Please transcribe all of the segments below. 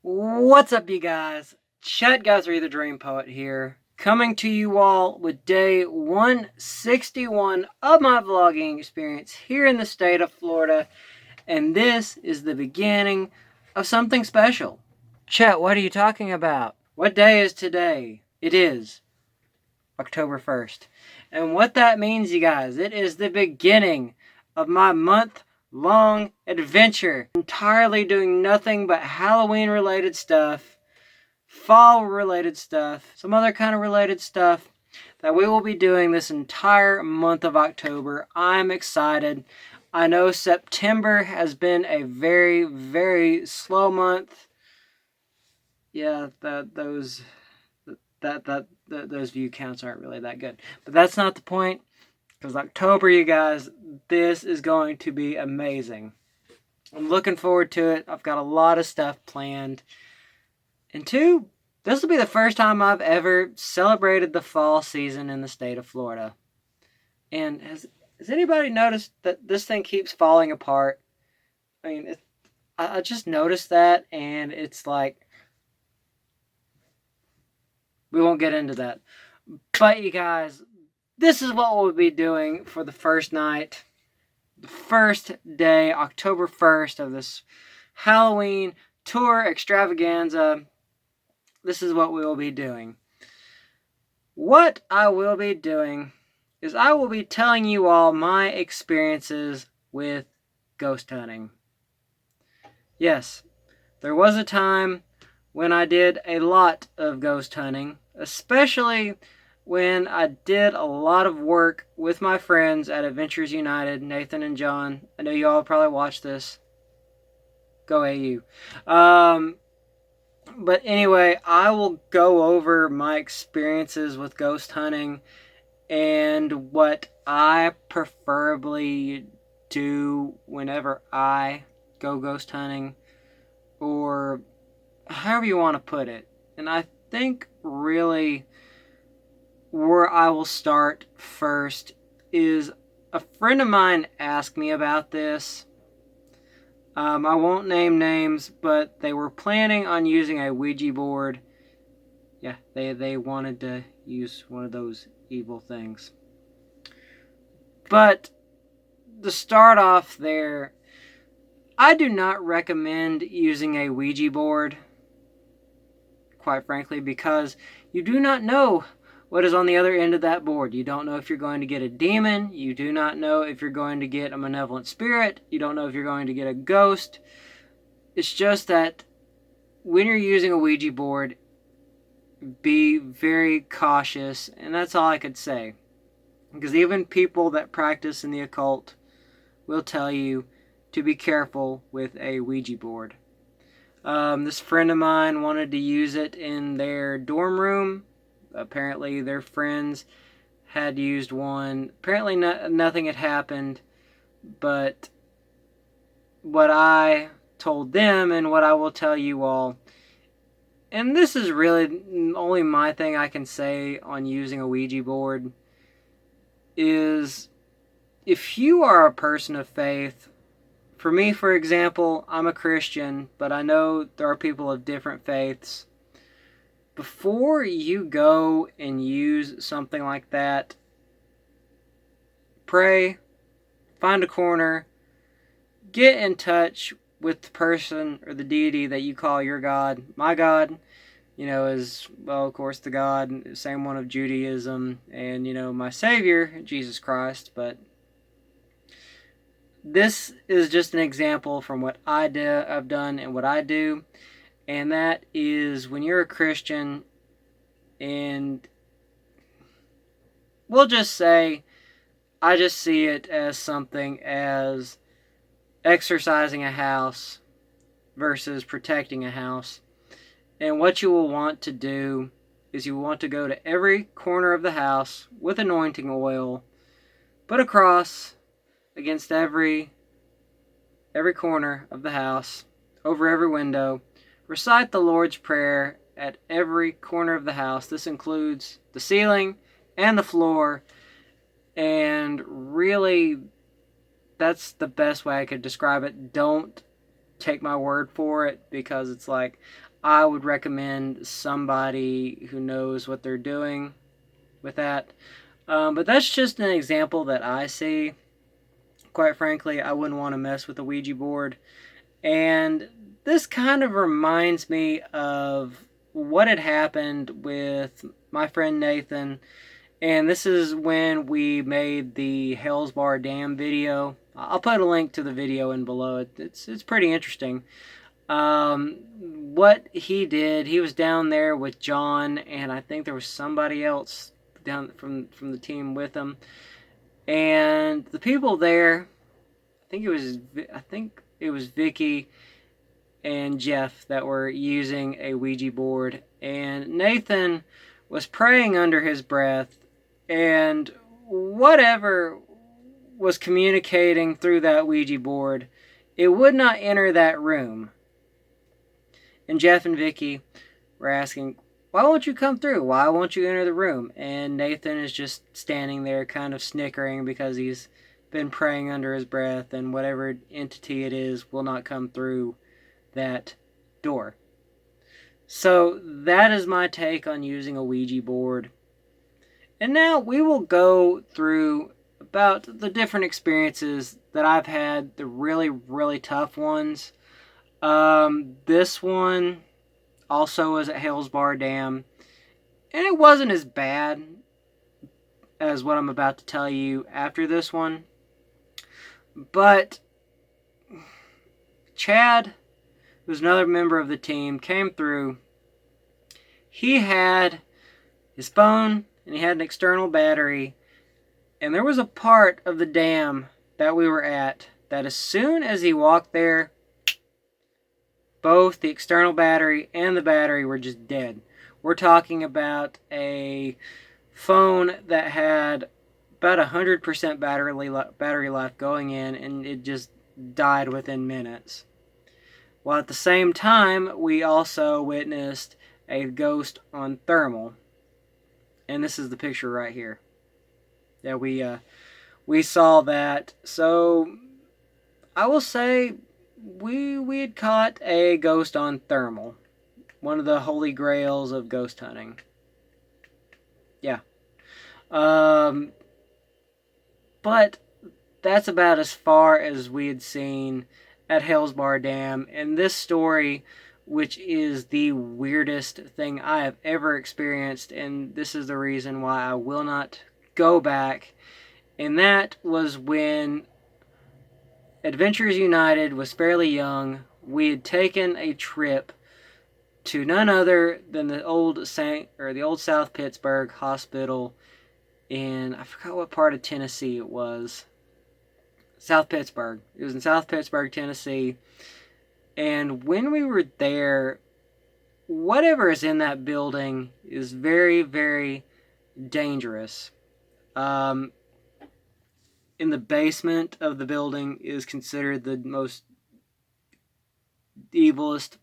What's up, you guys? Chet the Dream Poet here, coming to you all with day 161 of my vlogging experience here in the state of Florida, and this is the beginning of something special. Chet, what are you talking about? What day is today? It is October 1st. And what that means, you guys, it is the beginning of my month-long adventure. Entirely doing nothing but Halloween-related stuff, fall-related stuff, some other kind of related stuff that we will be doing this entire month of October. I'm excited. I know September has been a very, very slow month. Yeah, those view counts aren't really that good. But that's not the point, because October, you guys, this is going to be amazing. I'm looking forward to it. I've got a lot of stuff planned. And two, this will be the first time I've ever celebrated the fall season in the state of Florida. And has anybody noticed that this thing keeps falling apart? I mean, I just noticed that, and it's like, we won't get into that. But you guys, this is what we'll be doing for the first night, the first day, October 1st of this Halloween tour extravaganza. This is what we will be doing. What I will be doing is I will be telling you all my experiences with ghost hunting. Yes, there was a time when I did a lot of ghost hunting, especially when I did a lot of work with my friends at Adventures United, Nathan and John. I know you all probably watched this. Go AU. But anyway, I will go over my experiences with ghost hunting and what I preferably do whenever I go ghost hunting, or however you want to put it. And I think really where I will start first is a friend of mine asked me about this. I won't name names, but they were planning on using a Ouija board. Yeah, they wanted to use one of those evil things. But to start off there, I do not recommend using a Ouija board, quite frankly, because you do not know what is on the other end of that board. You don't know if you're going to get a demon. You do not know if you're going to get a malevolent spirit. You don't know if you're going to get a ghost. It's just that when you're using a Ouija board, be very cautious, and that's all I could say. Because even people that practice in the occult will tell you to be careful with a Ouija board. This friend of mine wanted to use it in their dorm room. Apparently their friends had used one. Apparently nothing had happened, but what I told them and what I will tell you all, and this is really only my thing I can say on using a Ouija board, is if you are a person of faith, for me, for example, I'm a Christian, but I know there are people of different faiths. Before you go and use something like that, pray, find a corner, get in touch with the person or the deity that you call your God. My God, is, well, of course, the God, same one of Judaism, and, my Savior, Jesus Christ. But this is just an example from what I've done and what I do. And that is, when you're a Christian, and we'll just say, I just see it as something as exercising a house versus protecting a house. And what you will want to do is you want to go to every corner of the house with anointing oil, put a cross against every corner of the house, over every window, recite the Lord's Prayer at every corner of the house. This includes the ceiling and the floor. And really, that's the best way I could describe it. Don't take my word for it, because it's like I would recommend somebody who knows what they're doing with that. But that's just an example that I see. Quite frankly, I wouldn't want to mess with a Ouija board. And this kind of reminds me of what had happened with my friend Nathan. And this is when we made the Hell's Bar Dam video. I'll put a link to the video in below. It's pretty interesting. What he did, he was down there with John, and I think there was somebody else down from the team with him. And the people there, I think it was Vicky and Jeff that were using a Ouija board, and Nathan was praying under his breath, and whatever was communicating through that Ouija board, it would not enter that room. And Jeff and Vicky were asking, why won't you come through? Why won't you enter the room? And Nathan is just standing there kind of snickering because he's been praying under his breath, and whatever entity it is will not come through that door. So that is my take on using a Ouija board. And now we will go through about the different experiences that I've had, the really, really tough ones. This one also was at Hell's Bar Dam, and it wasn't as bad as what I'm about to tell you after this one. But Chad, who's another member of the team, came through. He had his phone and he had an external battery, and there was a part of the dam that we were at that as soon as he walked there, both the external battery and the battery were just dead. We're talking about a phone that had about 100% battery life going in, and it just died within minutes. Well, at the same time, we also witnessed a ghost on thermal. And this is the picture right here. Yeah, we saw that. So I will say we had caught a ghost on thermal. One of the holy grails of ghost hunting. Yeah. But that's about as far as we had seen at Hell's Bar Dam. And this story, which is the weirdest thing I have ever experienced, and this is the reason why I will not go back, and that was when Adventures United was fairly young. We had taken a trip to none other than the old South Pittsburgh Hospital in, I forgot what part of Tennessee it was. South Pittsburgh. It was in South Pittsburgh, Tennessee. And when we were there, whatever is in that building is very, very dangerous. In the basement of the building is considered the most evilest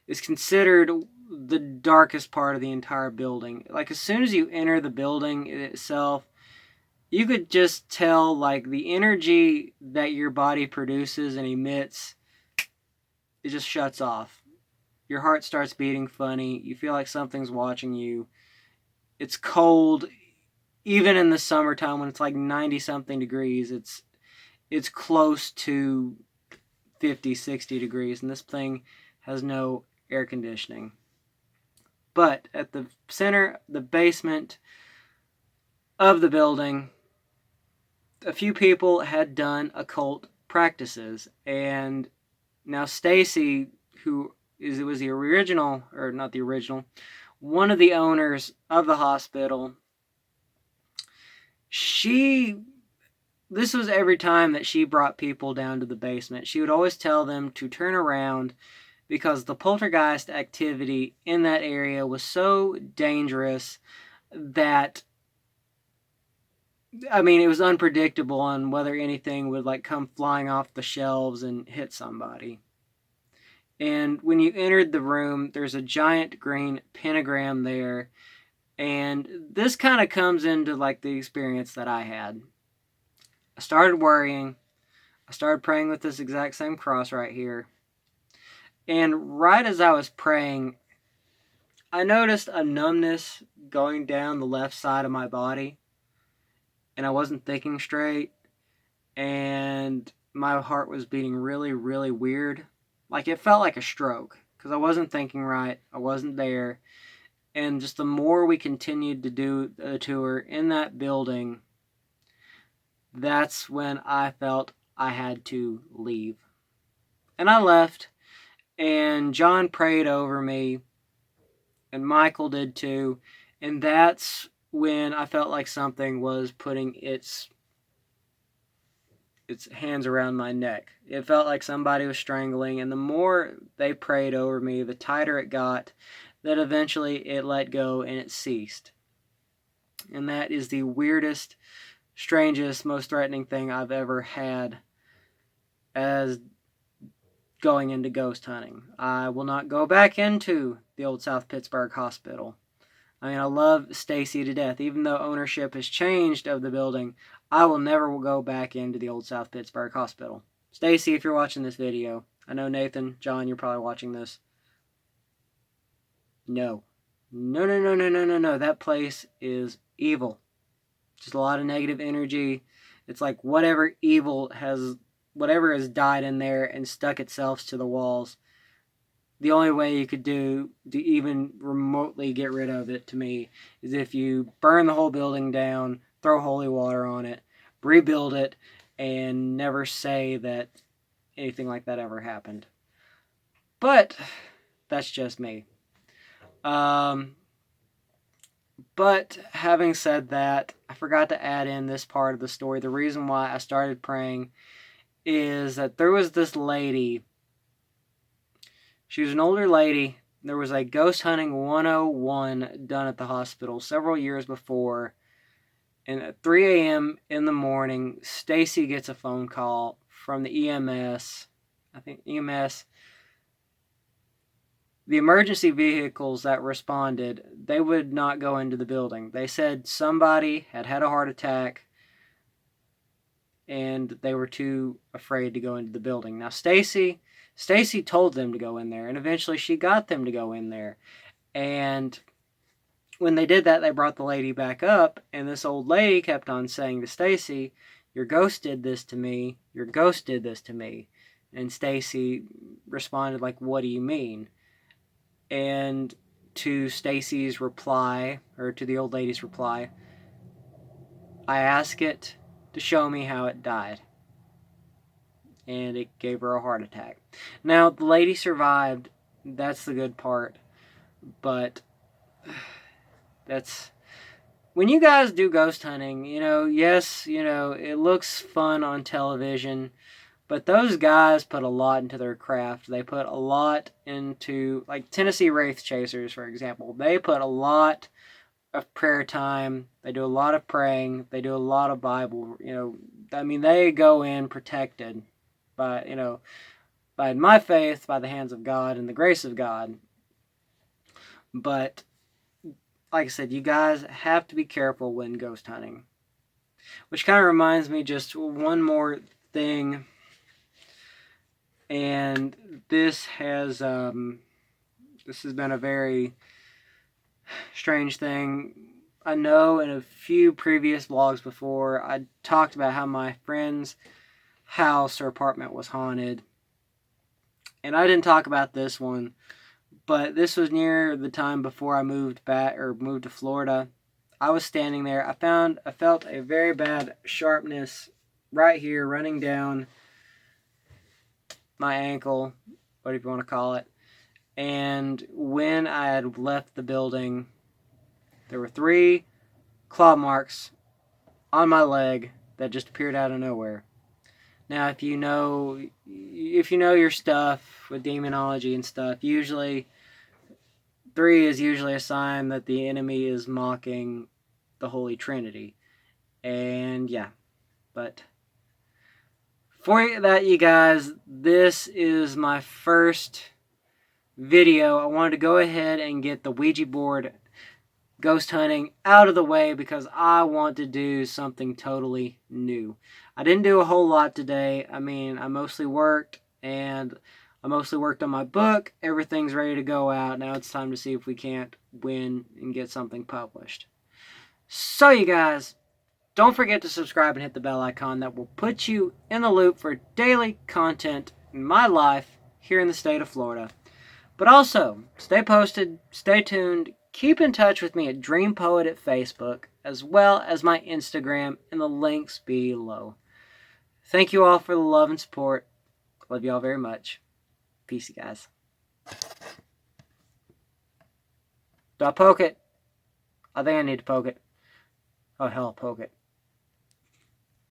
is considered the darkest part of the entire building. Like, as soon as you enter the building itself, you could just tell, like, the energy that your body produces and emits, it just shuts off. Your heart starts beating funny. You feel like something's watching you. It's cold. Even in the summertime when it's like 90-something degrees, it's close to 50, 60 degrees. And this thing has no air conditioning. But at the center, the basement of the building, a few people had done occult practices. And now Stacy, was the original, or not the original, one of the owners of the hospital, this was every time that she brought people down to the basement. She would always tell them to turn around because the poltergeist activity in that area was so dangerous that, I mean, it was unpredictable on whether anything would like come flying off the shelves and hit somebody. And when you entered the room, there's a giant green pentagram there. And this kind of comes into like the experience that I had. I started worrying. I started praying with this exact same cross right here. And right as I was praying, I noticed a numbness going down the left side of my body. And I wasn't thinking straight. And my heart was beating really, really weird. Like it felt like a stroke. Because I wasn't thinking right. I wasn't there. And just the more we continued to do the tour in that building, that's when I felt I had to leave. And I left. And John prayed over me. And Michael did too. And that's when I felt like something was putting its hands around my neck. It felt like somebody was strangling, and the more they prayed over me, the tighter it got, that eventually it let go and it ceased. And that is the weirdest, strangest, most threatening thing I've ever had as going into ghost hunting. I will not go back into the old South Pittsburgh Hospital. I mean, I love Stacy to death. Even though ownership has changed of the building, I will never go back into the old South Pittsburgh Hospital. Stacy, if you're watching this video, I know Nathan, John, you're probably watching this. No. No. That place is evil. Just a lot of negative energy. It's like whatever has died in there and stuck itself to the walls. The only way you could do to even remotely get rid of it, to me, is if you burn the whole building down, throw holy water on it, rebuild it, and never say that anything like that ever happened. But that's just me. But having said that, I forgot to add in this part of the story. The reason why I started praying is that there was this lady. She was an older lady. There was a ghost hunting 101 done at the hospital several years before. And at 3 a.m. in the morning, Stacy gets a phone call from the EMS. I think EMS. The emergency vehicles that responded, they would not go into the building. They said somebody had had a heart attack and they were too afraid to go into the building. Now, Stacy told them to go in there, and eventually she got them to go in there. And when they did that, they brought the lady back up, and this old lady kept on saying to Stacy, "Your ghost did this to me. Your ghost did this to me." And Stacy responded like, "What do you mean?" And to Stacy's reply, or to the old lady's reply, "I ask it to show me how it died." And it gave her a heart attack. Now, the lady survived. That's the good part. But that's... when you guys do ghost hunting, yes, it looks fun on television, but those guys put a lot into their craft. They put a lot into, like Tennessee Wraith Chasers, for example. They put a lot of prayer time. They do a lot of praying. They do a lot of Bible. They go in protected by my faith, by the hands of God and the grace of God. But like I said, you guys have to be careful when ghost hunting. Which kind of reminds me just one more thing. And this has been a very strange thing. I know in a few previous vlogs before, I talked about how my friend's house or apartment was haunted. And I didn't talk about this one, but this was near the time before I moved to Florida. I was standing there. I felt a very bad sharpness right here running down my ankle, whatever you want to call it. And when I had left the building, there were 3 claw marks on my leg that just appeared out of nowhere. Now, if you know your stuff with demonology and stuff, usually 3 is usually a sign that the enemy is mocking the Holy Trinity. And yeah, but for that, you guys, this is my first video. I wanted to go ahead and get the Ouija board ghost hunting out of the way because I want to do something totally new. I didn't do a whole lot today. I mean, I mostly worked on my book. Everything's ready to go out. Now it's time to see if we can't win and get something published. So you guys, don't forget to subscribe and hit the bell icon. That will put you in the loop for daily content in my life here in the state of Florida. But also, stay posted, stay tuned, keep in touch with me at Dream Poet at Facebook, as well as my Instagram in the links below. Thank you all for the love and support. Love you all very much. Peace, guys. Do I poke it? I think I need to poke it. Oh, hell, poke it.